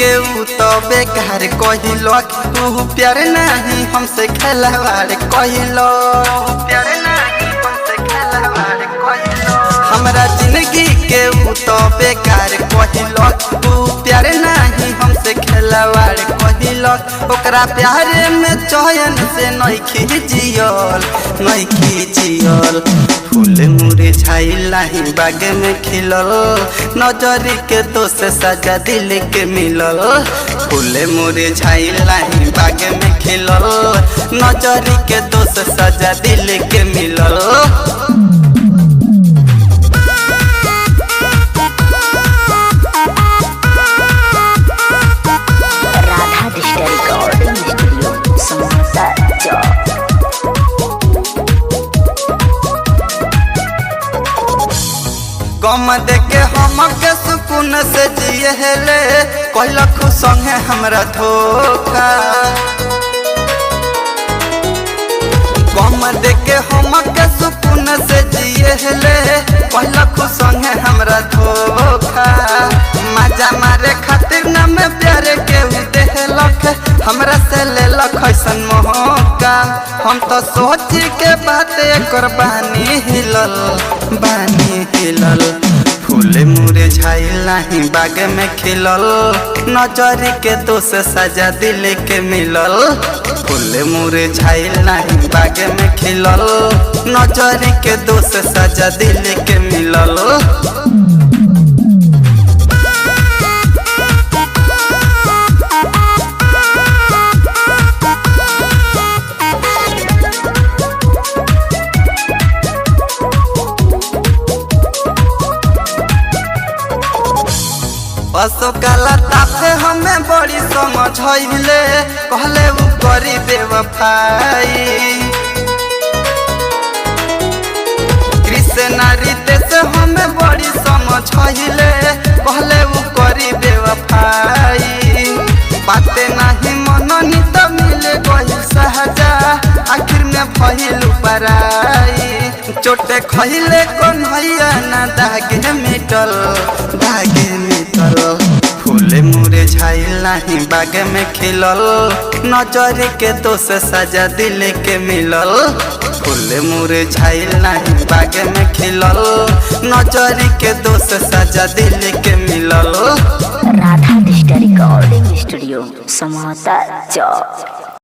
के ऊ तो बेकार कहिलो, तू प्यार नहीं हमसे खिलवाड़ कहिलो, प्यार नहीं हमसे खिलवाड़ कहिलो। हमरा जिंदगी के ऊ तो बेकार कहिलो, तू प्यार नहीं हमसे खिलवाड़ कहिलो। ओकरा प्यार में चयन से नइखी जियल, नइखी जियल। फूल मुरझाइल नहीं बाग में खिलल, नजरी के दोष सजा दिल के मिलल। फूल मुरझाइल नहीं बाग में खिलल, नजरी के दोष सजा दिल के मिलल। गम देके हमके सुकून से जियले, कहलक संगे हमरा धोखा। गम देके हमके सुकून से जियले, कहलक संगे हमरा धोखा। मजा मारे खातिर न में प्यार के देहलक, हमरा से लेलक ऐसन मौका। हम तो सोच के बात कर बानी हिलल, बानी हिलल। फूल मुरझाइल नहीं बाग में खिलल, नजरी के दोष सजा दिल के मिलल। फूल मुरझाइल नहीं बाग में खिलल, नजरी के दोष सजा दिल के मिलल। अशोकाला ताफे हमें बड़ी समझले, कहले ऊ करी बेवफाई। कृष्णा रितेश हमें बड़ी समझले, कहले ऊ करी बेवफाई। बातें नहीं मननी तो मिले गई सहजा, आखिर में भइल पराई। चोटे खइले कौन भैया ना दागे मिटल, दागे मिटल। फूल मुरझाइल नहीं बाग में खिलल, नजरी के दोष सजा दिल के मिलल। फूल मुरझाइल नहीं बाग में खिलल, नजरी के दोष सजा दिल के मिलल। राधा डिजिटल रिकॉर्डिंग स्टूडियो, समता चौक।